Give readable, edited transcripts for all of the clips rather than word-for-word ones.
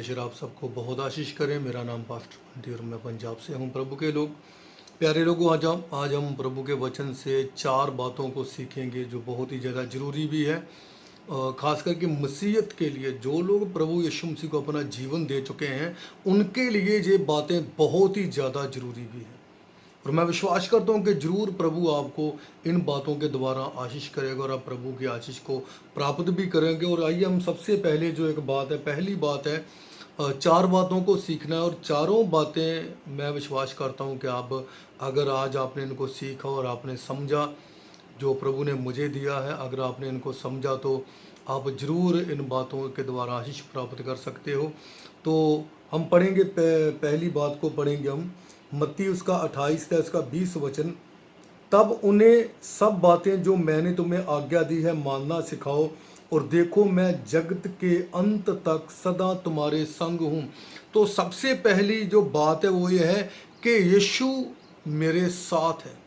परमेश्वर आप सबको बहुत आशीष करें। मेरा नाम पास्टर बंटी और मैं पंजाब से हूँ। प्रभु के लोग, प्यारे लोगों, आज हम प्रभु के वचन से 4 बातों को सीखेंगे जो बहुत ही ज़्यादा ज़रूरी भी है। खास करके मसीहत के लिए जो लोग प्रभु यीशु मसीह को अपना जीवन दे चुके हैं, उनके लिए ये बातें बहुत ही ज़्यादा ज़रूरी भी हैं। और मैं विश्वास करता हूँ कि जरूर प्रभु आपको इन बातों के द्वारा आशीष करेगा और आप प्रभु की आशीष को प्राप्त भी करेंगे। और आइए हम सबसे पहले जो एक बात है, पहली बात है 4 बातों को सीखना है। और चारों बातें मैं विश्वास करता हूँ कि आप अगर आज आपने इनको सीखा और आपने समझा जो प्रभु ने मुझे दिया है, अगर आपने इनको समझा तो आप ज़रूर इन बातों के द्वारा आशीष प्राप्त कर सकते हो। तो हम पढ़ेंगे, पहली बात को पढ़ेंगे हम मत्ती उसका 28 का इसका 20 वचन। तब उन्हें सब बातें जो मैंने तुम्हें आज्ञा दी है मानना सिखाओ, और देखो मैं जगत के अंत तक सदा तुम्हारे संग हूँ। तो सबसे पहली जो बात है वो ये है कि यीशु मेरे साथ है।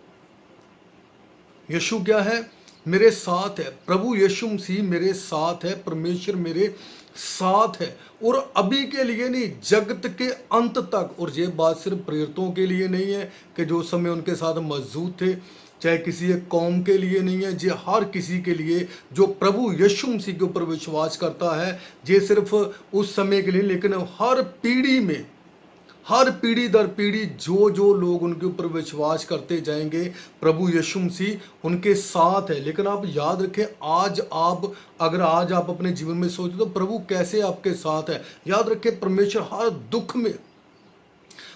यीशु क्या है? मेरे साथ है। प्रभु यीशु मसीह मेरे साथ है, परमेश्वर मेरे साथ है। और अभी के लिए नहीं, जगत के अंत तक। और ये बात सिर्फ प्रेरितों के लिए नहीं है कि जो समय उनके साथ मौजूद थे, चाहे किसी एक कौम के लिए नहीं है, ये हर किसी के लिए जो प्रभु यीशु मसीह के ऊपर विश्वास करता है। ये सिर्फ उस समय के लिए, लेकिन हर पीढ़ी में, हर पीढ़ी दर पीढ़ी जो जो लोग उनके ऊपर विश्वास करते जाएंगे, प्रभु यीशु मसीह उनके साथ है। लेकिन आप याद रखें, अगर आज आप अपने जीवन में सोचते तो प्रभु कैसे आपके साथ है। याद रखें, परमेश्वर हर दुख में,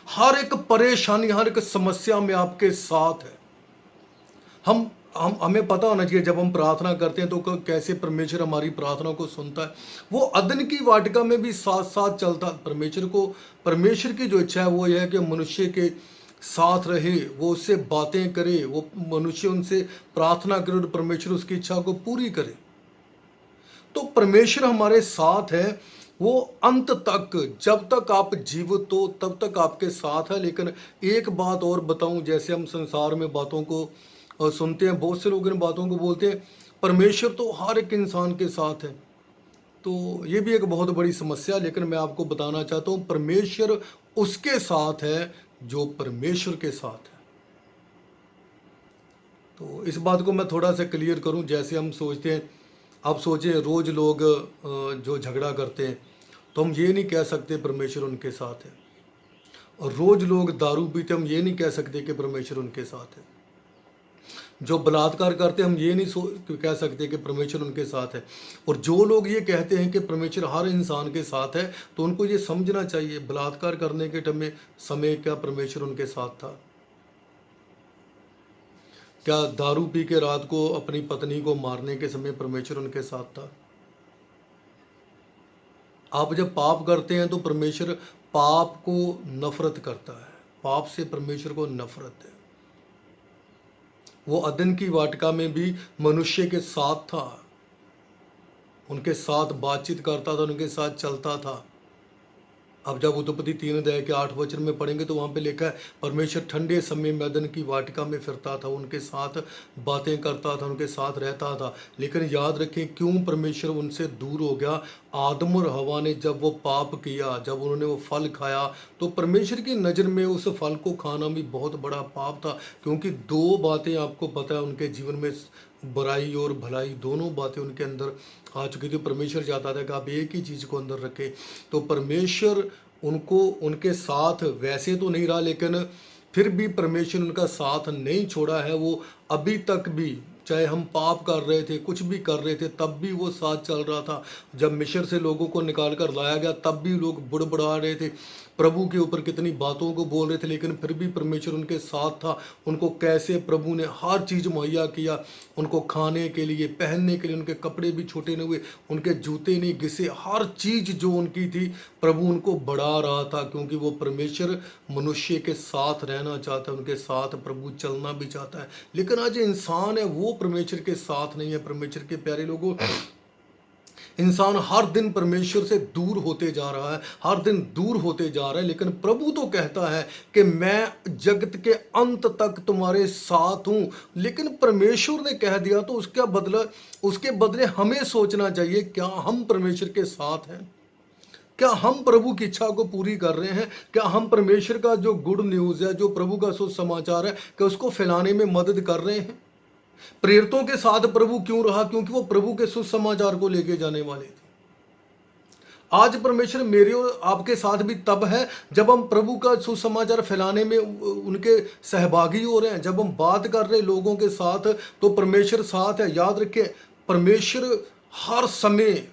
हर एक परेशानी, हर एक समस्या में आपके साथ है। हमें पता होना चाहिए जब हम प्रार्थना करते हैं तो कैसे परमेश्वर हमारी प्रार्थना को सुनता है। वो अदन की वाटिका में भी साथ साथ चलता। परमेश्वर की जो इच्छा है वो यह है कि मनुष्य के साथ रहे, वो उससे बातें करे, वो मनुष्य उनसे प्रार्थना करे और परमेश्वर उसकी इच्छा को पूरी करे। तो परमेश्वर हमारे साथ है, वो अंत तक, जब तक आप जीवित हो तब तक आपके साथ है। लेकिन एक बात और बताऊं, जैसे हम संसार में बातों को सुनते हैं, बहुत से लोग इन बातों को बोलते हैं परमेश्वर तो हर एक इंसान के साथ है। तो ये भी एक बहुत बड़ी समस्या। लेकिन मैं आपको बताना चाहता हूँ, परमेश्वर उसके साथ है जो परमेश्वर के साथ है। तो इस बात को मैं थोड़ा सा क्लियर करूं। जैसे हम सोचते हैं, आप सोचें रोज़ लोग जो झगड़ा करते हैं, तो हम ये नहीं कह सकते परमेश्वर उनके साथ है। और रोज़ लोग दारू पीते, हम ये नहीं कह सकते कि परमेश्वर उनके साथ है। जो बलात्कार करते, हम ये नहीं कह सकते कि परमेश्वर उनके साथ है। और जो लोग ये कहते हैं कि परमेश्वर हर इंसान के साथ है, तो उनको ये समझना चाहिए बलात्कार करने के समय क्या परमेश्वर उनके साथ था? क्या दारू पी के रात को अपनी पत्नी को मारने के समय परमेश्वर उनके साथ था? आप जब पाप करते हैं तो परमेश्वर पाप को नफरत करता है। पाप से परमेश्वर को नफरत है। वो अदन की वाटिका में भी मनुष्य के साथ था, उनके साथ बातचीत करता था, उनके साथ चलता था। अब जब उत्पत्ति 3 अध्याय के 8 वचन में पढ़ेंगे तो वहाँ पे लिखा है परमेश्वर ठंडे समय में अदन की वाटिका में फिरता था, उनके साथ बातें करता था, उनके साथ रहता था। लेकिन याद रखें, क्यों परमेश्वर उनसे दूर हो गया? आदम और हवा ने जब वो पाप किया, जब उन्होंने वो फल खाया, तो परमेश्वर की नज़र में उस फल को खाना भी बहुत बड़ा पाप था। क्योंकि 2 बातें आपको पता है, उनके जीवन में बुराई और भलाई दोनों बातें उनके अंदर आ चुकी थी। परमेश्वर चाहता था कि आप एक ही चीज़ को अंदर रखें। तो परमेश्वर उनको उनके साथ वैसे तो नहीं रहा, लेकिन फिर भी परमेश्वर उनका साथ नहीं छोड़ा है। वो अभी तक भी, चाहे हम पाप कर रहे थे, कुछ भी कर रहे थे, तब भी वो साथ चल रहा था। जब मिस्र से लोगों को निकाल कर लाया गया, तब भी लोग बुड़बुड़ा रहे थे, प्रभु के ऊपर कितनी बातों को बोल रहे थे, लेकिन फिर भी परमेश्वर उनके साथ था। उनको कैसे प्रभु ने हर चीज़ मुहैया किया, उनको खाने के लिए, पहनने के लिए, उनके कपड़े भी छोटे नहीं हुए, उनके जूते नहीं घिसे, हर चीज़ जो उनकी थी प्रभु उनको बढ़ा रहा था। क्योंकि वो परमेश्वर मनुष्य के साथ रहना चाहता है, उनके साथ प्रभु चलना भी चाहता है। लेकिन आज इंसान है वो परमेश्वर के साथ नहीं है। परमेश्वर के प्यारे लोगों, इंसान हर दिन परमेश्वर से दूर होते जा रहा है, हर दिन दूर होते जा रहा है। लेकिन प्रभु तो कहता है कि मैं जगत के अंत तक तुम्हारे साथ हूं। लेकिन परमेश्वर ने कह दिया तो उसके बदले हमें सोचना चाहिए, क्या हम परमेश्वर के साथ हैं? क्या हम प्रभु की इच्छा को पूरी कर रहे हैं? क्या हम परमेश्वर का जो गुड न्यूज़ है, जो प्रभु का सुसमाचार है, क्या उसको फैलाने में मदद कर रहे हैं? प्रेरितों के साथ प्रभु क्यों रहा? क्योंकि वो प्रभु के सुसमाचार को लेके जाने वाले थे। आज परमेश्वर मेरे और आपके साथ भी तब है जब हम प्रभु का सुसमाचार फैलाने में उनके सहभागी हो रहे हैं। जब हम बात कर रहे हैं लोगों के साथ, तो परमेश्वर साथ है। याद रखें, परमेश्वर हर समय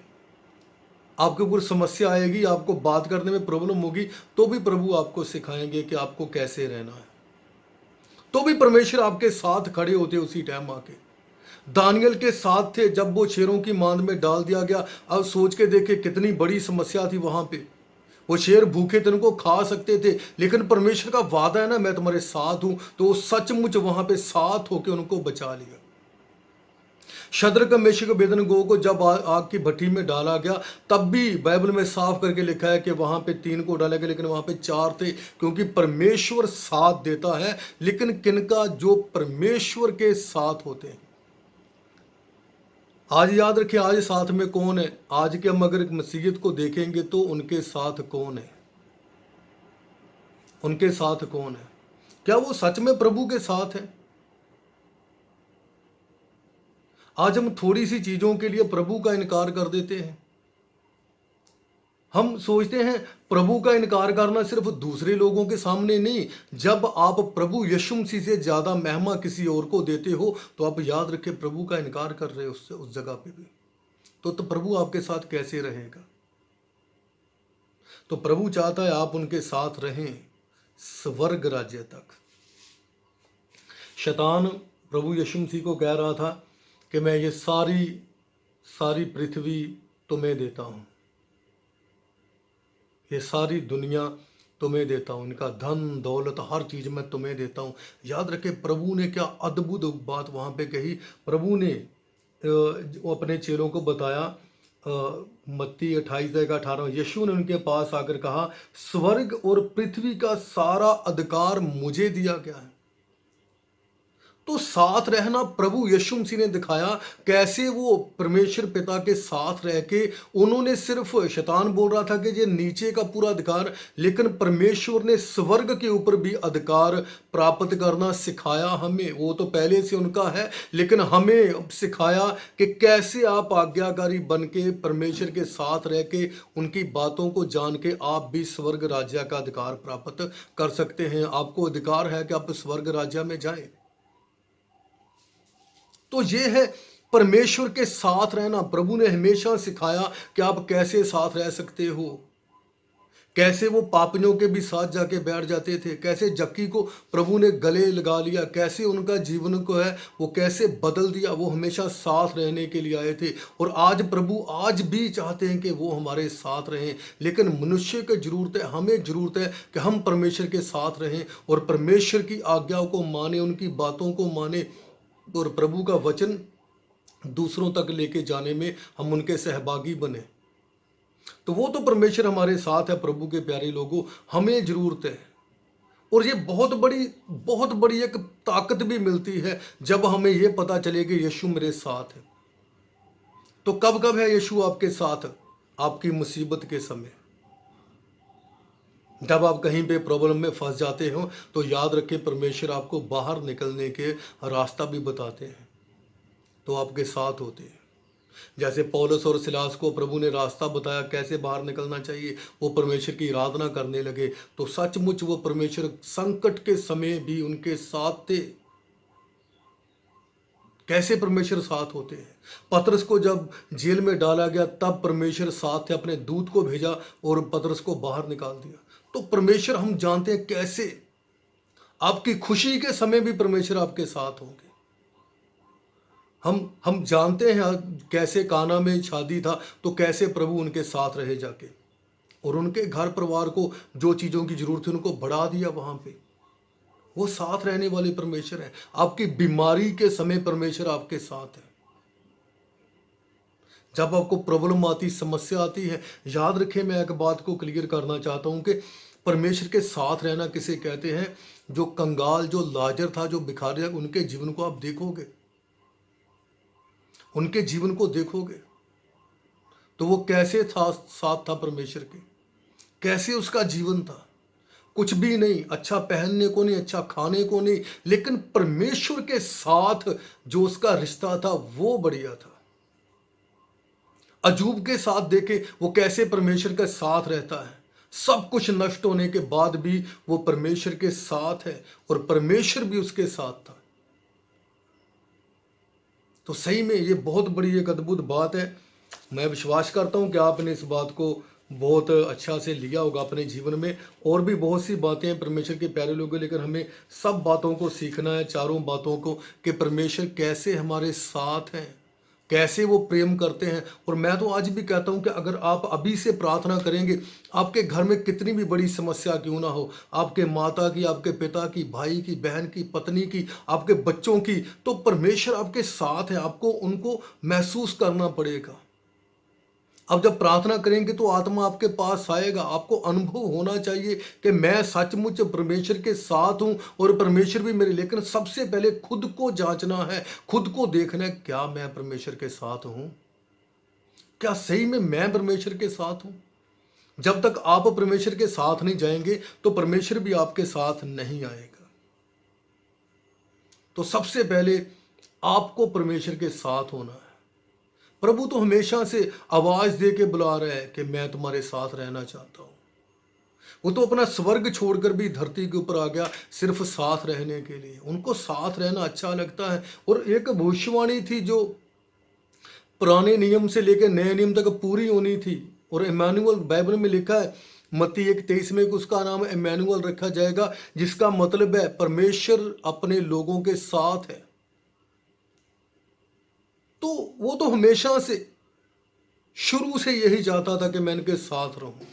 आपके ऊपर समस्या आएगी, आपको बात करने में प्रॉब्लम होगी, तो भी प्रभु आपको सिखाएंगे कि आपको कैसे रहना है। तो भी परमेश्वर आपके साथ खड़े होते उसी टाइम आके। दानियल के साथ थे जब वो शेरों की मांद में डाल दिया गया। अब सोच के देखे कितनी बड़ी समस्या थी वहां पे। वो शेर भूखे थे, उनको खा सकते थे, लेकिन परमेश्वर का वादा है ना, मैं तुम्हारे साथ हूं, तो वो सचमुच वहां पे साथ होके उनको बचा लिया। शद्रक मेशक अबेदनगो को जब आग की भट्टी में डाला गया, तब भी बाइबल में साफ करके लिखा है कि वहां पे 3 को डाला गया, लेकिन वहां पे 4 थे, क्योंकि परमेश्वर साथ देता है। लेकिन किनका? जो परमेश्वर के साथ होते हैं। आज याद रखिए, आज साथ में कौन है? आज के हम अगर मसीहत को देखेंगे तो उनके साथ कौन है? उनके साथ कौन है? क्या वो सच में प्रभु के साथ है? आज हम थोड़ी सी चीजों के लिए प्रभु का इनकार कर देते हैं। हम सोचते हैं प्रभु का इनकार करना सिर्फ दूसरे लोगों के सामने नहीं, जब आप प्रभु यीशु मसीह से ज्यादा महिमा किसी और को देते हो, तो आप याद रखें प्रभु का इनकार कर रहे हो उससे, उस जगह पे भी। तो प्रभु आपके साथ कैसे रहेगा? तो प्रभु चाहता है आप उनके साथ रहें स्वर्ग राज्य तक। शैतान प्रभु यीशु मसीह को कह रहा था कि मैं ये सारी सारी पृथ्वी तुम्हें देता हूं, ये सारी दुनिया तुम्हें देता हूं, इनका धन दौलत हर चीज मैं तुम्हें देता हूं। याद रखे प्रभु ने क्या अद्भुत बात वहां पे कही। प्रभु ने वो अपने चेलों को बताया, मत्ती 28:18, यीशु ने उनके पास आकर कहा, स्वर्ग और पृथ्वी का सारा अधिकार मुझे दिया गया है। तो साथ रहना प्रभु यीशु मसीह ने दिखाया, कैसे वो परमेश्वर पिता के साथ रह के उन्होंने, सिर्फ शैतान बोल रहा था कि ये नीचे का पूरा अधिकार, लेकिन परमेश्वर ने स्वर्ग के ऊपर भी अधिकार प्राप्त करना सिखाया हमें। वो तो पहले से उनका है, लेकिन हमें सिखाया कि कैसे आप आज्ञाकारी बन के परमेश्वर के साथ रह के उनकी बातों को जान के आप भी स्वर्ग राज्य का अधिकार प्राप्त कर सकते हैं। आपको अधिकार है कि आप स्वर्ग राज्य में जाएं। तो ये है परमेश्वर के साथ रहना। प्रभु ने हमेशा सिखाया कि आप कैसे साथ रह सकते हो। कैसे वो पापियों के भी साथ जाके बैठ जाते थे, कैसे जक्की को प्रभु ने गले लगा लिया, कैसे उनका जीवन को है वो कैसे बदल दिया। वो हमेशा साथ रहने के लिए आए थे, और आज प्रभु आज भी चाहते हैं कि वो हमारे साथ रहें। लेकिन मनुष्य की जरूरत है, हमें जरूरत है कि हम परमेश्वर के साथ रहें और परमेश्वर की आज्ञाओं को माने, उनकी बातों को माने, और प्रभु का वचन दूसरों तक लेके जाने में हम उनके सहभागी बने। तो वो तो परमेश्वर हमारे साथ है। प्रभु के प्यारे लोगों, हमें जरूरत है, और ये बहुत बड़ी एक ताकत भी मिलती है जब हमें ये पता चले कि यीशु मेरे साथ है। तो कब कब है यीशु आपके साथ? आपकी मुसीबत के समय, जब आप कहीं पे प्रॉब्लम में फंस जाते हो, तो याद रखें परमेश्वर आपको बाहर निकलने के रास्ता भी बताते हैं, तो आपके साथ होते हैं। जैसे पौलुस और सिलास को प्रभु ने रास्ता बताया कैसे बाहर निकलना चाहिए, वो परमेश्वर की आराधना करने लगे, तो सचमुच वो परमेश्वर संकट के समय भी उनके साथ थे। कैसे परमेश्वर साथ होते हैं। पतरस को जब जेल में डाला गया, तब परमेश्वर साथ थे, अपने दूत को भेजा और पतरस को बाहर निकाल दिया। तो परमेश्वर, हम जानते हैं कैसे आपकी खुशी के समय भी परमेश्वर आपके साथ होंगे। हम जानते हैं कैसे काना में शादी था, तो कैसे प्रभु उनके साथ रहे जाके, और उनके घर परिवार को जो चीज़ों की जरूरत है उनको बढ़ा दिया वहाँ पे। वो साथ रहने वाले परमेश्वर है। आपकी बीमारी के समय परमेश्वर आपके साथ है। जब आपको प्रॉब्लम आती, समस्या आती है, याद रखें, मैं एक बात को क्लियर करना चाहता हूँ कि परमेश्वर के साथ रहना किसे कहते हैं। जो कंगाल, जो लाजर था, जो भिखारी, उनके जीवन को आप देखोगे, उनके जीवन को देखोगे तो वो कैसे था, साथ था परमेश्वर के। कैसे उसका जीवन था, कुछ भी नहीं, अच्छा पहनने को नहीं, अच्छा खाने को नहीं, लेकिन परमेश्वर के साथ जो उसका रिश्ता था वो बढ़िया था। अजूब के साथ देखे वो कैसे परमेश्वर के साथ रहता है, सब कुछ नष्ट होने के बाद भी वो परमेश्वर के साथ है और परमेश्वर भी उसके साथ था। तो सही में ये बहुत बड़ी एक अद्भुत बात है। मैं विश्वास करता हूँ कि आपने इस बात को बहुत अच्छा से लिया होगा अपने जीवन में। और भी बहुत सी बातें हैं परमेश्वर के प्यारे लोगों, लेकिन हमें सब बातों को सीखना है, चारों बातों को, कि परमेश्वर कैसे हमारे साथ हैं, कैसे वो प्रेम करते हैं। और मैं तो आज भी कहता हूं कि अगर आप अभी से प्रार्थना करेंगे, आपके घर में कितनी भी बड़ी समस्या क्यों ना हो, आपके माता की, आपके पिता की, भाई की, बहन की, पत्नी की, आपके बच्चों की, तो परमेश्वर आपके साथ है। आपको उनको महसूस करना पड़ेगा। अब जब प्रार्थना करेंगे तो आत्मा आपके पास आएगा। आपको अनुभव होना चाहिए कि मैं सचमुच परमेश्वर के साथ हूं और परमेश्वर भी मेरे। लेकिन सबसे पहले खुद को जांचना है, खुद को देखना है, क्या मैं परमेश्वर के साथ हूं? क्या सही में मैं परमेश्वर के साथ हूं? जब तक आप परमेश्वर के साथ नहीं जाएंगे तो परमेश्वर भी आपके साथ नहीं आएगा। तो सबसे पहले आपको परमेश्वर के साथ होना है। प्रभु तो हमेशा से आवाज दे के बुला रहा है कि मैं तुम्हारे साथ रहना चाहता हूं। वो तो अपना स्वर्ग छोड़कर भी धरती के ऊपर आ गया सिर्फ साथ रहने के लिए। उनको साथ रहना अच्छा लगता है। और एक भविष्यवाणी थी जो पुराने नियम से लेकर नए नियम तक पूरी होनी थी। और इमैनुअल बाइबल में लिखा है, मत्ती 1:23 में, कि उसका नाम इमैनुअल रखा जाएगा, जिसका मतलब है परमेश्वर अपने लोगों के साथ है। तो वो तो हमेशा से, शुरू से यही चाहता था कि मैं इनके साथ रहूं।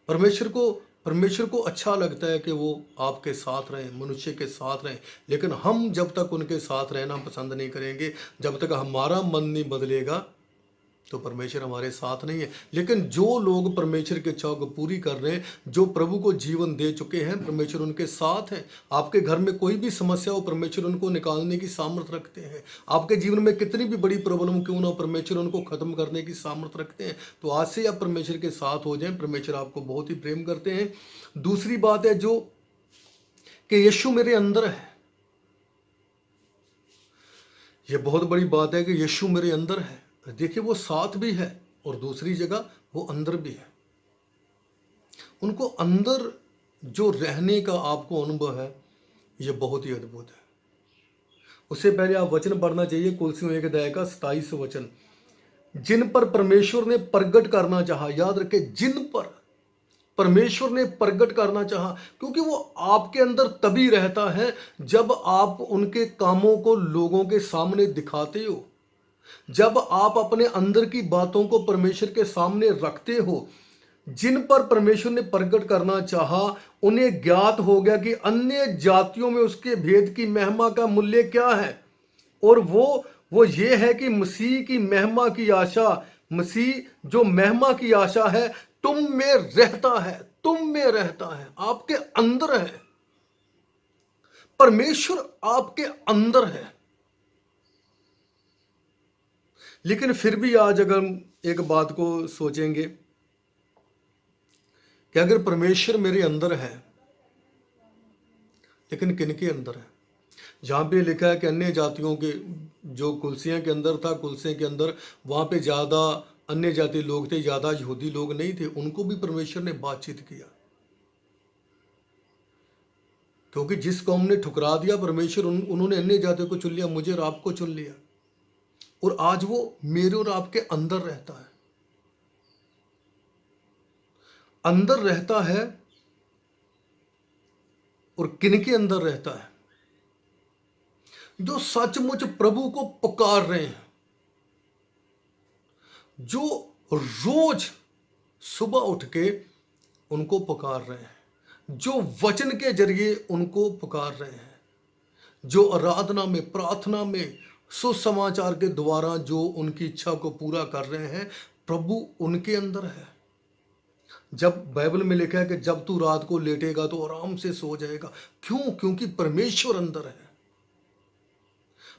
परमेश्वर को परमेश्वर को अच्छा लगता है कि वो आपके साथ रहें, मनुष्य के साथ रहें। लेकिन हम जब तक उनके साथ रहना पसंद नहीं करेंगे, जब तक हमारा मन नहीं बदलेगा, तो परमेश्वर हमारे साथ नहीं है। लेकिन जो लोग परमेश्वर की इच्छा को पूरी कर रहे हैं, जो प्रभु को जीवन दे चुके हैं, परमेश्वर उनके साथ है। आपके घर में कोई भी समस्या हो, परमेश्वर उनको निकालने की सामर्थ रखते हैं। आपके जीवन में कितनी भी बड़ी प्रॉब्लम क्यों ना हो, परमेश्वर उनको खत्म करने की सामर्थ रखते हैं। तो आज से आप परमेश्वर के साथ हो जाएं। परमेश्वर आपको बहुत ही प्रेम करते हैं। दूसरी बात है जो, कि यीशु मेरे अंदर है। ये बहुत बड़ी बात है कि यीशु मेरे अंदर है। देखिए, वो साथ भी है और दूसरी जगह वो अंदर भी है। उनको अंदर जो रहने का आपको अनुभव है, ये बहुत ही अद्भुत है। उससे पहले आप वचन पढ़ना चाहिए, कुलसियों 1 अध्याय का 27 वचन। जिन पर परमेश्वर ने प्रगट करना चाहा, याद रखे, जिन पर परमेश्वर ने प्रगट करना चाहा, क्योंकि वो आपके अंदर तभी रहता है जब आप उनके कामों को लोगों के सामने दिखाते हो, जब आप अपने अंदर की बातों को परमेश्वर के सामने रखते हो। जिन पर परमेश्वर ने प्रकट करना चाहा, उन्हें ज्ञात हो गया कि अन्य जातियों में उसके भेद की महिमा का मूल्य क्या है। और वो ये है कि मसीह की महिमा की आशा, मसीह जो महिमा की आशा है, तुम में रहता है, तुम में रहता है, आपके अंदर है। परमेश्वर आपके अंदर है। लेकिन फिर भी आज अगर हम एक बात को सोचेंगे कि अगर परमेश्वर मेरे अंदर है, लेकिन किन के अंदर है? जहाँ पे लिखा है कि अन्य जातियों के, जो कुलसियों के अंदर था, कुलसियों के अंदर वहाँ पे ज़्यादा अन्य जाति लोग थे, ज़्यादा यहूदी लोग नहीं थे। उनको भी परमेश्वर ने बातचीत किया, क्योंकि जिस कौम ने ठुकरा दिया परमेश्वर, उन्होंने अन्य जातियों को चुन लिया, मुझे और आपको चुन लिया। और आज वो मेरे और आपके अंदर रहता है, अंदर रहता है। और किन के अंदर रहता है? जो सचमुच प्रभु को पुकार रहे हैं, जो रोज सुबह उठ के उनको पुकार रहे हैं, जो वचन के जरिए उनको पुकार रहे हैं, जो आराधना में, प्रार्थना में, सुसमाचार के द्वारा जो उनकी इच्छा को पूरा कर रहे हैं, प्रभु उनके अंदर है। जब बाइबल में लिखा है कि जब तू रात को लेटेगा तो आराम से सो जाएगा, क्यों? क्योंकि परमेश्वर अंदर है।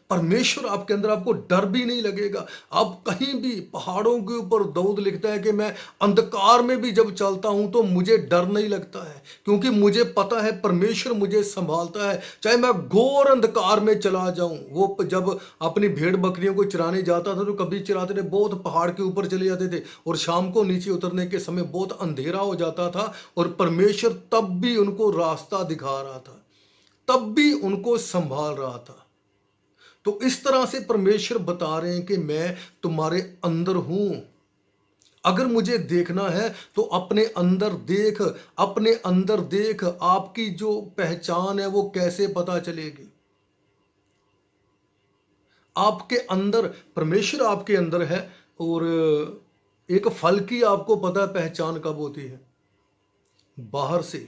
परमेश्वर आपके अंदर, आपको डर भी नहीं लगेगा। आप कहीं भी पहाड़ों के ऊपर, दाऊद लिखता है कि मैं अंधकार में भी जब चलता हूं तो मुझे डर नहीं लगता है, क्योंकि मुझे पता है परमेश्वर मुझे संभालता है। चाहे मैं घोर अंधकार में चला जाऊं। वो जब अपनी भेड़ बकरियों को चराने जाता था तो कभी चराते थे, बहुत पहाड़ के ऊपर चले जाते थे और शाम को नीचे उतरने के समय बहुत अंधेरा हो जाता था और परमेश्वर तब भी उनको रास्ता दिखा रहा था, तब भी उनको संभाल रहा था। तो इस तरह से परमेश्वर बता रहे हैं कि मैं तुम्हारे अंदर हूं। अगर मुझे देखना है तो अपने अंदर देख, अपने अंदर देख। आपकी जो पहचान है वो कैसे पता चलेगी? आपके अंदर परमेश्वर आपके अंदर है। और एक फल की आपको पता है पहचान कब होती है? बाहर से,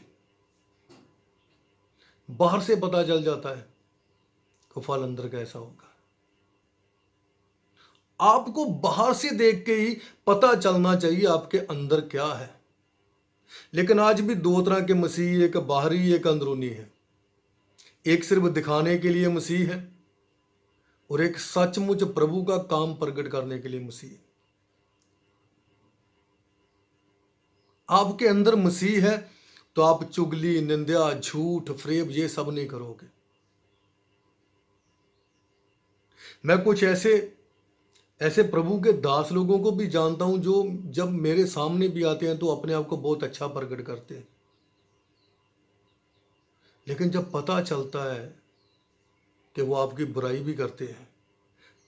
बाहर से पता चल जाता है कि फल अंदर कैसा होगा। आपको बाहर से देख के ही पता चलना चाहिए आपके अंदर क्या है। लेकिन आज भी दो तरह के मसीह, एक बाहरी एक अंदरूनी है। एक सिर्फ दिखाने के लिए मसीह है और एक सचमुच प्रभु का काम प्रकट करने के लिए मसीह है। आपके अंदर मसीह है तो आप चुगली, निंदा, झूठ, फरेब ये सब नहीं करोगे। मैं कुछ ऐसे ऐसे प्रभु के दास लोगों को भी जानता हूं जो जब मेरे सामने भी आते हैं तो अपने आप को बहुत अच्छा प्रकट करते हैं, लेकिन जब पता चलता है कि वो आपकी बुराई भी करते हैं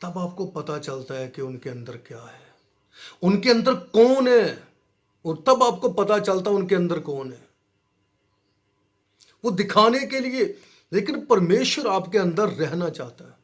तब आपको पता चलता है कि उनके अंदर क्या है, उनके अंदर कौन है। और तब आपको पता चलता है उनके अंदर कौन है। वो दिखाने के लिए, लेकिन परमेश्वर आपके अंदर रहना चाहता है।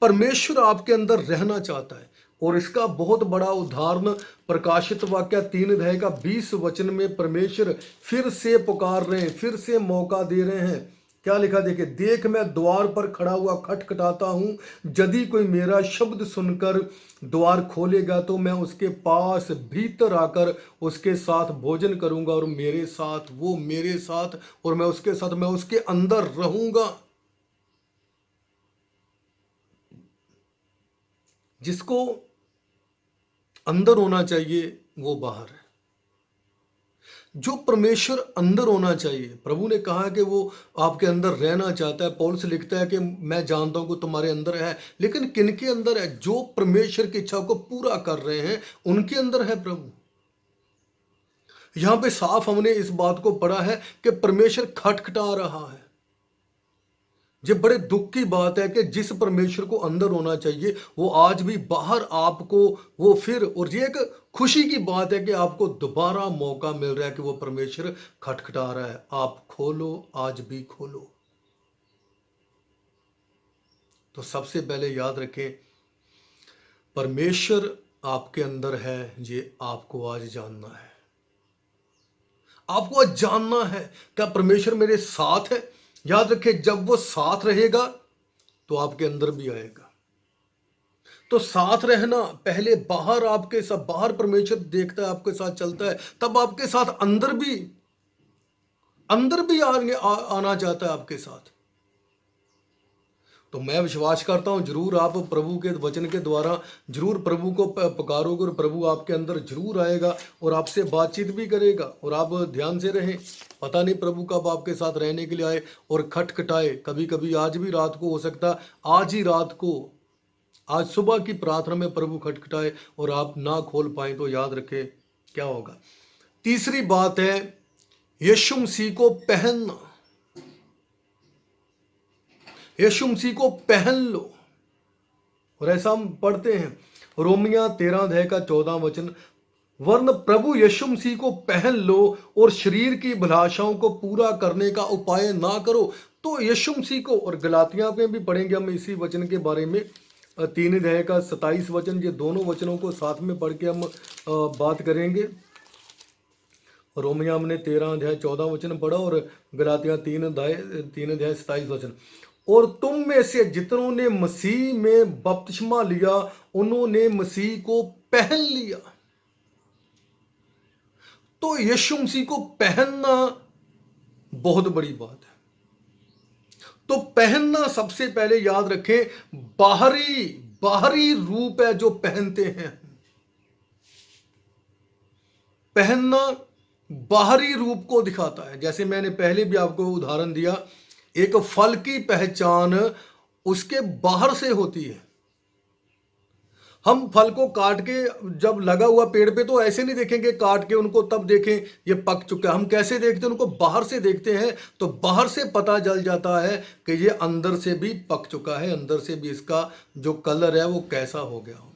परमेश्वर आपके अंदर रहना चाहता है। और इसका बहुत बड़ा उदाहरण प्रकाशित वाक्य 3 अध्याय का 20 वचन में परमेश्वर फिर से पुकार रहे हैं, फिर से मौका दे रहे हैं। क्या लिखा देखिए, देख मैं द्वार पर खड़ा हुआ खटखटाता हूं, यदि कोई मेरा शब्द सुनकर द्वार खोलेगा तो मैं उसके पास भीतर आकर उसके साथ भोजन करूंगा और मेरे साथ, वो मेरे साथ और मैं उसके साथ, मैं उसके अंदर रहूंगा। जिसको अंदर होना चाहिए वो बाहर है। जो परमेश्वर अंदर होना चाहिए, प्रभु ने कहा कि वो आपके अंदर रहना चाहता है। पौलुस लिखता है कि मैं जानता हूं कि तुम्हारे अंदर है, लेकिन किनके अंदर है? जो परमेश्वर की इच्छा को पूरा कर रहे हैं उनके अंदर है प्रभु। यहां पे साफ हमने इस बात को पढ़ा है कि परमेश्वर खटखटा रहा है। ये बड़े दुख की बात है कि जिस परमेश्वर को अंदर होना चाहिए वो आज भी बाहर आपको, वो फिर, और ये एक खुशी की बात है कि आपको दोबारा मौका मिल रहा है कि वो परमेश्वर खटखटा रहा है, आप खोलो, आज भी खोलो। तो सबसे पहले याद रखें, परमेश्वर आपके अंदर है, ये आपको आज जानना है। आपको आज जानना है क्या परमेश्वर मेरे साथ है। याद रखें, जब वो साथ रहेगा तो आपके अंदर भी आएगा। तो साथ रहना पहले बाहर, आपके साथ बाहर परमेश्वर देखता है, आपके साथ चलता है, तब आपके साथ अंदर भी आना चाहता है आपके साथ। तो मैं विश्वास करता हूं जरूर आप प्रभु के वचन के द्वारा जरूर प्रभु को पुकारोगे और प्रभु आपके अंदर जरूर आएगा और आपसे बातचीत भी करेगा। और आप ध्यान से रहें, पता नहीं प्रभु कब आपके साथ रहने के लिए आए और खटखटाए। कभी कभी आज भी रात को हो सकता, आज ही रात को, आज सुबह की प्रार्थना में प्रभु खटखटाए और आप ना खोल पाए तो याद रखें क्या होगा। तीसरी बात है यीशु मसीह को पहनना। यीशु मसीह को पहन लो। और ऐसा हम पढ़ते हैं रोमिया 13 अध्याय का 14 वचन, वरन प्रभु यीशु मसीह को पहन लो और शरीर की अभिलाषाओं को पूरा करने का उपाय ना करो। तो यीशु मसीह को, और गलातियां में भी पढ़ेंगे हम इसी वचन के बारे में, 3 अध्याय का 27 वचन, ये दोनों वचनों को साथ में पढ़ के हम बात करेंगे। रोमिया हमने 13 अध्याय 14 वचन पढ़ा और गलातियां 3 अध्याय 27 वचन। और तुम में से जितनों ने मसीह में बपतिस्मा लिया उन्होंने मसीह को पहन लिया। तो यीशु मसीह को पहनना बहुत बड़ी बात है। तो पहनना सबसे पहले याद रखें, बाहरी बाहरी रूप है जो पहनते हैं। पहनना बाहरी रूप को दिखाता है। जैसे मैंने पहले भी आपको उदाहरण दिया, एक फल की पहचान उसके बाहर से होती है। हम फल को काट के जब लगा हुआ पेड़ पे तो ऐसे नहीं देखेंगे काट के उनको, तब देखें ये पक चुका है। हम कैसे देखते हैं उनको? बाहर से देखते हैं। तो बाहर से पता चल जाता है कि ये अंदर से भी पक चुका है, अंदर से भी इसका जो कलर है वो कैसा हो गया होगा।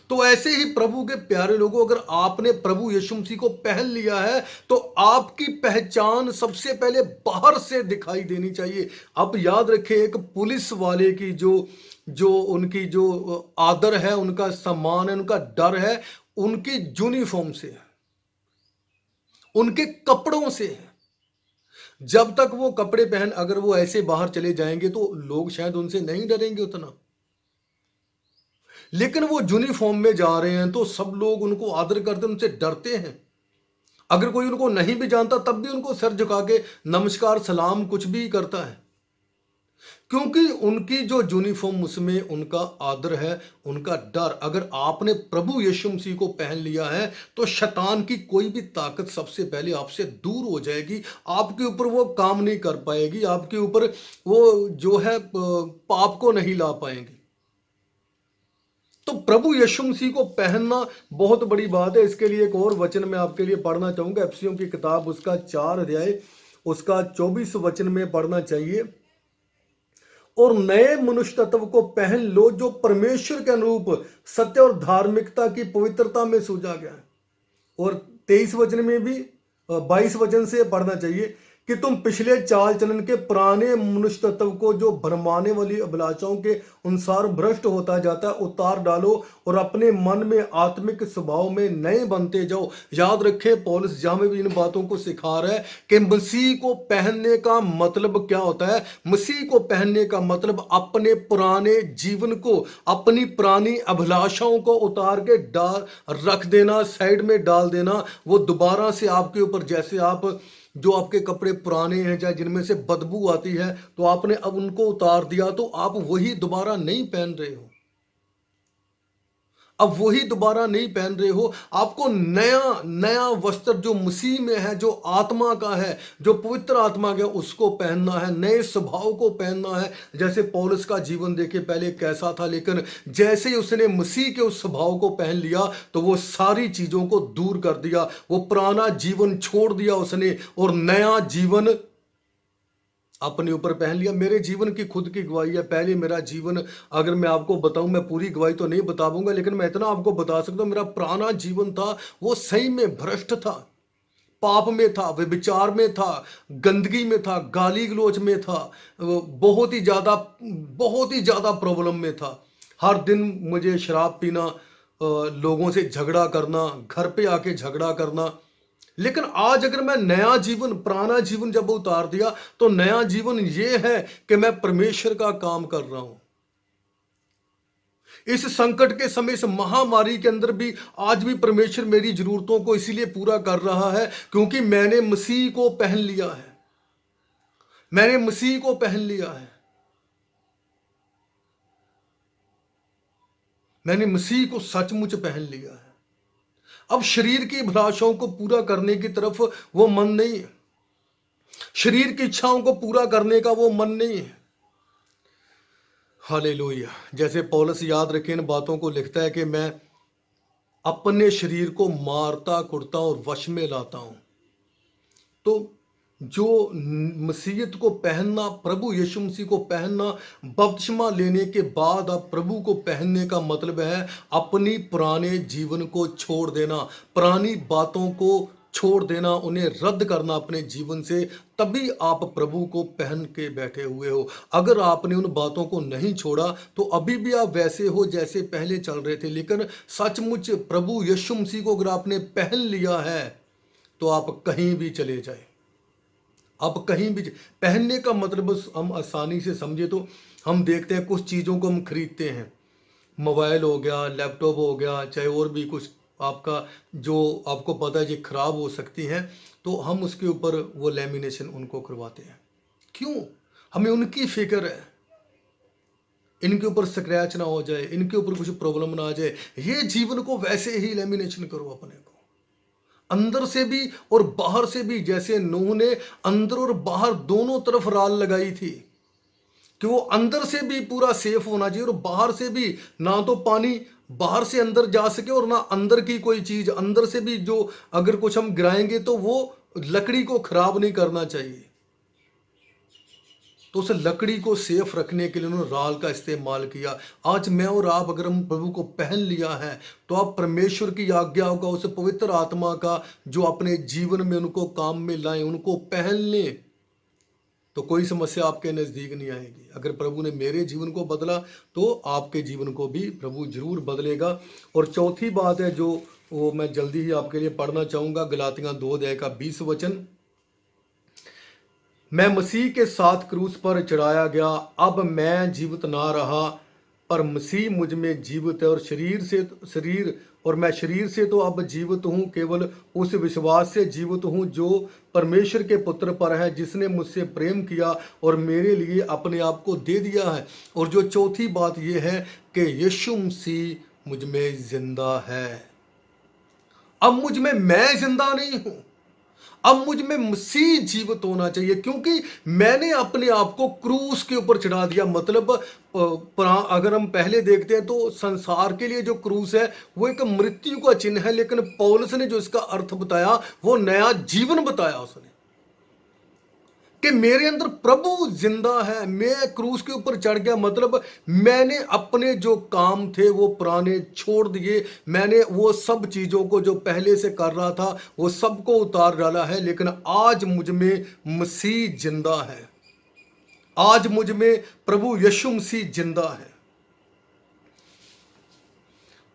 तो ऐसे ही प्रभु के प्यारे लोगों, अगर आपने प्रभु यीशु मसीह को पहन लिया है तो आपकी पहचान सबसे पहले बाहर से दिखाई देनी चाहिए। अब याद रखें, एक पुलिस वाले की जो जो उनकी जो आदर है, उनका सम्मान है, उनका डर है, उनकी यूनिफॉर्म से है, उनके कपड़ों से है। जब तक वो कपड़े पहन अगर वो ऐसे बाहर चले जाएंगे तो लोग शायद उनसे नहीं डरेंगे उतना, लेकिन वो यूनिफॉर्म में जा रहे हैं तो सब लोग उनको आदर करते हैं, उनसे डरते हैं। अगर कोई उनको नहीं भी जानता तब भी उनको सर झुका के नमस्कार सलाम कुछ भी करता है, क्योंकि उनकी जो यूनिफॉर्म उसमें उनका आदर है, उनका डर। अगर आपने प्रभु यीशु मसीह को पहन लिया है तो शैतान की कोई भी ताकत सबसे पहले आपसे दूर हो जाएगी, आपके ऊपर वो काम नहीं कर पाएगी, आपके ऊपर वो जो है पाप को नहीं ला पाएंगे। तो प्रभु यीशु मसीह को पहनना बहुत बड़ी बात है। इसके लिए एक और वचन मैं आपके लिए पढ़ना चाहूंगा, इफिसियों की किताब उसका 4 अध्याय उसका 24 वचन में पढ़ना चाहिए। और नए मनुष्य तत्व को पहन लो जो परमेश्वर के अनुरूप सत्य और धार्मिकता की पवित्रता में सूझा गया है। और 23 वचन में भी 22 वचन से पढ़ना चाहिए कि तुम पिछले चाल चलन के पुराने मनुष्य तत्व को जो भरमाने वाली अभिलाषाओं के अनुसार भ्रष्ट होता जाता है उतार डालो और अपने मन में आत्मिक स्वभाव में नए बनते जाओ। याद रखें, पौलुस जहां में भी इन बातों को सिखा रहा है कि मसीह को पहनने का मतलब क्या होता है। मसीह को पहनने का मतलब अपने पुराने जीवन को, अपनी पुरानी अभिलाषाओं को उतार के डाल रख देना, साइड में डाल देना। वो दोबारा से आपके ऊपर, जैसे आप जो आपके कपड़े पुराने हैं चाहे जिनमें से बदबू आती है तो आपने अब उनको उतार दिया तो आप वही दोबारा नहीं पहन रहे हो, अब वही दोबारा नहीं पहन रहे हो। आपको नया नया वस्त्र जो मसीह में है, जो आत्मा का है, जो पवित्र आत्मा का, उसको पहनना है, नए स्वभाव को पहनना है। जैसे पौलुस का जीवन देखे पहले कैसा था, लेकिन जैसे ही उसने मसीह के उस स्वभाव को पहन लिया तो वो सारी चीजों को दूर कर दिया, वो पुराना जीवन छोड़ दिया उसने और नया जीवन अपने ऊपर पहन लिया। मेरे जीवन की खुद की गवाही है। पहले मेरा जीवन अगर मैं आपको बताऊं, मैं पूरी गवाही तो नहीं बता पाऊंगा, लेकिन मैं इतना आपको बता सकता हूं, मेरा पुराना जीवन था वो सही में भ्रष्ट था, पाप में था, व्यभिचार में था, गंदगी में था, गाली गलौज में था, बहुत ही ज्यादा प्रॉब्लम में था। हर दिन मुझे शराब पीना, लोगों से झगड़ा करना, घर पे आके झगड़ा करना। लेकिन आज अगर मैं नया जीवन, पुराना जीवन जब उतार दिया तो नया जीवन ये है कि मैं परमेश्वर का काम कर रहा हूं। इस संकट के समय, इस महामारी के अंदर भी आज भी परमेश्वर मेरी जरूरतों को इसीलिए पूरा कर रहा है क्योंकि मैंने मसीह को पहन लिया है, मैंने मसीह को पहन लिया है, मैंने मसीह को सचमुच पहन लिया है। अब शरीर की अभिलाषाओं को पूरा करने की तरफ वो मन नहीं है, शरीर की इच्छाओं को पूरा करने का वो मन नहीं है। हालेलुया। जैसे पौलुस, याद रखें, इन बातों को लिखता है कि मैं अपने शरीर को मारता कुटता और वश में लाता हूं। तो जो मसीहत को पहनना, प्रभु यीशु मसीह को पहनना, बपतिस्मा लेने के बाद आप प्रभु को पहनने का मतलब है अपनी पुराने जीवन को छोड़ देना, पुरानी बातों को छोड़ देना, उन्हें रद्द करना अपने जीवन से। तभी आप प्रभु को पहन के बैठे हुए हो। अगर आपने उन बातों को नहीं छोड़ा तो अभी भी आप वैसे हो जैसे पहले चल रहे थे। लेकिन सचमुच प्रभु यीशु मसीह को अगर आपने पहन लिया है तो आप कहीं भी चले जाए, अब कहीं भी। पहनने का मतलब हम आसानी से समझे तो हम देखते हैं कुछ चीज़ों को हम खरीदते हैं, मोबाइल हो गया, लैपटॉप हो गया, चाहे और भी कुछ आपका जो आपको पता है कि खराब हो सकती हैं, तो हम उसके ऊपर वो लेमिनेशन उनको करवाते हैं। क्यों? हमें उनकी फिक्र है, इनके ऊपर स्क्रैच ना हो जाए, इनके ऊपर कुछ प्रॉब्लम ना आ जाए। ये जीवन को वैसे ही लेमिनेशन करो अपने को, अंदर से भी और बाहर से भी। जैसे नूह ने अंदर और बाहर दोनों तरफ राल लगाई थी कि वो अंदर से भी पूरा सेफ होना चाहिए और बाहर से भी, ना तो पानी बाहर से अंदर जा सके और ना अंदर की कोई चीज अंदर से भी, जो अगर कुछ हम गिराएंगे तो वो लकड़ी को खराब नहीं करना चाहिए। तो उस लकड़ी को सेफ रखने के लिए उन्होंने राल का इस्तेमाल किया। आज मैं और आप अगर हम प्रभु को पहन लिया है तो आप परमेश्वर की आज्ञाओं का, उस पवित्र आत्मा का जो अपने जीवन में उनको काम में लाएं, उनको पहन लें, तो कोई समस्या आपके नजदीक नहीं आएगी। अगर प्रभु ने मेरे जीवन को बदला तो आपके जीवन को भी प्रभु जरूर बदलेगा। और चौथी बात है जो वो मैं जल्दी ही आपके लिए पढ़ना चाहूंगा, गलातियां 2 अध्याय का 20 वचन। मैं मसीह के साथ क्रूस पर चढ़ाया गया, अब मैं जीवित ना रहा पर मसीह मुझ में जीवित है, और मैं शरीर से तो अब जीवित हूँ, केवल उस विश्वास से जीवित हूँ जो परमेश्वर के पुत्र पर है, जिसने मुझसे प्रेम किया और मेरे लिए अपने आप को दे दिया है। और जो चौथी बात यह है कि यीशु मसीह मुझ में जिंदा है। अब मुझ में मैं जिंदा नहीं हूं, अब मुझ में मसीह जीवित होना चाहिए, क्योंकि मैंने अपने आप को क्रूस के ऊपर चढ़ा दिया। मतलब अगर हम पहले देखते हैं तो संसार के लिए जो क्रूस है वो एक मृत्यु का चिन्ह है, लेकिन पौलुस ने जो इसका अर्थ बताया वो नया जीवन बताया उसने, कि मेरे अंदर प्रभु जिंदा है। मैं क्रूस के ऊपर चढ़ गया, मतलब मैंने अपने जो काम थे वो पुराने छोड़ दिए। मैंने वो सब चीजों को जो पहले से कर रहा था वो सबको उतार डाला है। लेकिन आज मुझ में मसीह जिंदा है, आज मुझ में प्रभु यीशु मसीह जिंदा है।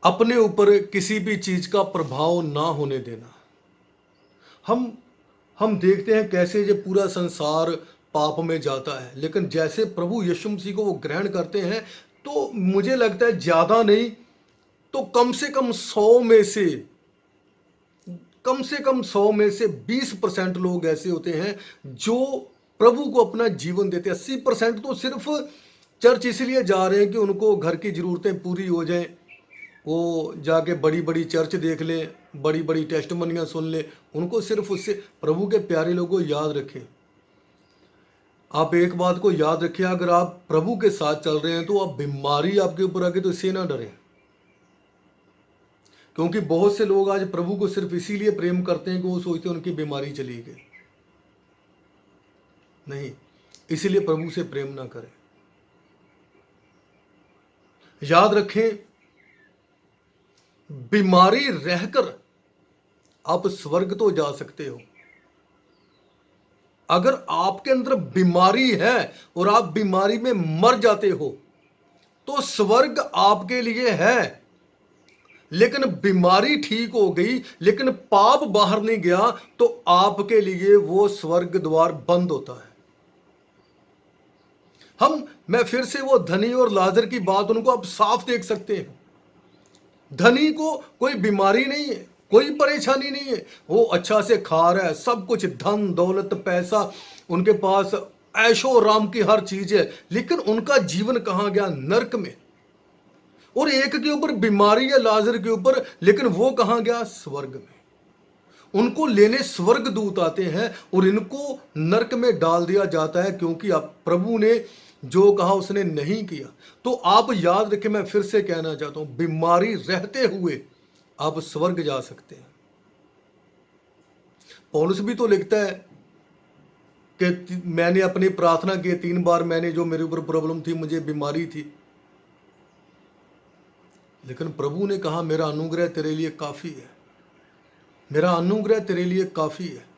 अपने ऊपर किसी भी चीज का प्रभाव ना होने देना। हम देखते हैं कैसे ये पूरा संसार पाप में जाता है, लेकिन जैसे प्रभु यीशु मसीह को वो ग्रहण करते हैं तो मुझे लगता है ज्यादा नहीं तो कम से कम 100 में से 20% लोग ऐसे होते हैं जो प्रभु को अपना जीवन देते हैं। 80% तो सिर्फ चर्च इसलिए जा रहे हैं कि उनको घर की जरूरतें पूरी हो जाएं, वो जाके बड़ी बड़ी चर्च देख लें, बड़ी बड़ी टेस्टमनियाँ सुन लें। उनको सिर्फ उससे प्रभु के प्यारे लोगों को याद रखें। आप एक बात को याद रखिए, अगर आप प्रभु के साथ चल रहे हैं तो आप बीमारी आपके ऊपर आ गई तो इससे ना डरें, क्योंकि बहुत से लोग आज प्रभु को सिर्फ इसीलिए प्रेम करते हैं कि वो सोचते हैं उनकी बीमारी चली गई। नहीं, इसीलिए प्रभु से प्रेम ना करें। याद रखें, बीमारी रहकर आप स्वर्ग तो जा सकते हो। अगर आपके अंदर बीमारी है और आप बीमारी में मर जाते हो तो स्वर्ग आपके लिए है। लेकिन बीमारी ठीक हो गई लेकिन पाप बाहर नहीं गया तो आपके लिए वो स्वर्ग द्वार बंद होता है। मैं फिर से वो धनी और लाजर की बात, उनको आप साफ देख सकते हैं। धनी को कोई बीमारी नहीं है, कोई परेशानी नहीं है, वो अच्छा से खा रहा है, सब कुछ धन दौलत पैसा उनके पास, ऐशो राम की हर चीज है, लेकिन उनका जीवन कहां गया? नरक में। और एक के ऊपर बीमारी है लाजर के ऊपर, लेकिन वो कहां गया? स्वर्ग में। उनको लेने स्वर्ग दूत आते हैं और इनको नरक में डाल दिया जाता है, क्योंकि आप प्रभु ने जो कहा उसने नहीं किया। तो आप याद रखें, मैं फिर से कहना चाहता हूं, बीमारी रहते हुए आप स्वर्ग जा सकते हैं। पौलुस भी तो लिखता है कि मैंने अपनी प्रार्थना की 3 बार, मैंने जो मेरे ऊपर प्रॉब्लम थी, मुझे बीमारी थी, लेकिन प्रभु ने कहा मेरा अनुग्रह तेरे लिए काफी है, मेरा अनुग्रह तेरे लिए काफी है।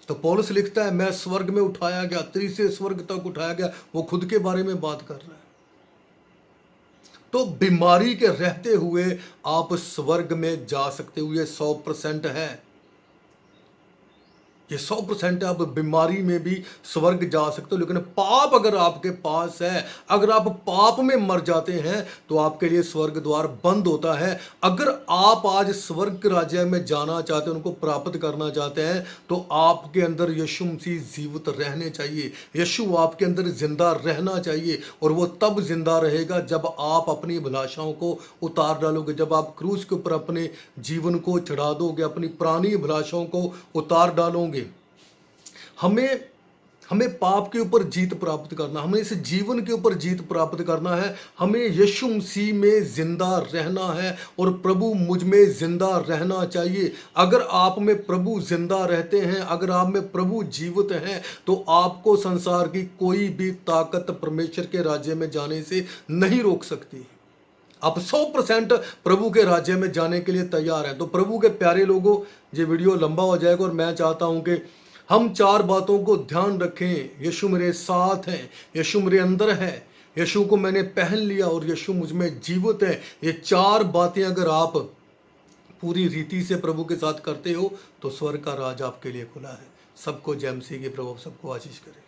तो पौलुस लिखता है मैं स्वर्ग में उठाया गया, तीसरे स्वर्ग तक उठाया गया। वो खुद के बारे में बात कर रहा है। तो बीमारी के रहते हुए आप स्वर्ग में जा सकते हुए 100% है। ये 100% है। आप बीमारी में भी स्वर्ग जा सकते हो, लेकिन पाप अगर आपके पास है, अगर आप पाप में मर जाते हैं तो आपके लिए स्वर्ग द्वार बंद होता है। अगर आप आज स्वर्ग के राज्य में जाना चाहते हैं, उनको प्राप्त करना चाहते हैं, तो आपके अंदर यीशु मसीह जीवित रहने चाहिए। यीशु आपके अंदर जिंदा रहना चाहिए, और वो तब जिंदा रहेगा जब आप अपनी अभिलाषाओं को उतार डालोगे, जब आप क्रूस के ऊपर अपने जीवन को चढ़ा दोगे, अपनी पुरानी अभिलाषाओं को उतार डालोगे। हमें हमें पाप के ऊपर जीत प्राप्त करना, हमें इस जीवन के ऊपर जीत प्राप्त करना है। हमें यीशु मसीह में जिंदा रहना है, और प्रभु मुझ में जिंदा रहना चाहिए। अगर आप में प्रभु जिंदा रहते हैं, अगर आप में प्रभु जीवित हैं, तो आपको संसार की कोई भी ताकत परमेश्वर के राज्य में जाने से नहीं रोक सकती। आप 100% प्रभु के राज्य में जाने के लिए तैयार हैं। तो प्रभु के प्यारे लोगों, ये वीडियो लंबा हो जाएगा, और मैं चाहता हूं कि हम 4 बातों को ध्यान रखें। यीशु मेरे साथ हैं, यीशु मेरे अंदर है, यीशु को मैंने पहन लिया, और यीशु मुझ में जीवित है। ये 4 बातें अगर आप पूरी रीति से प्रभु के साथ करते हो, तो स्वर्ग का राज आपके लिए खुला है। सबको जय मसीह की, प्रभु सबको आशीष करे।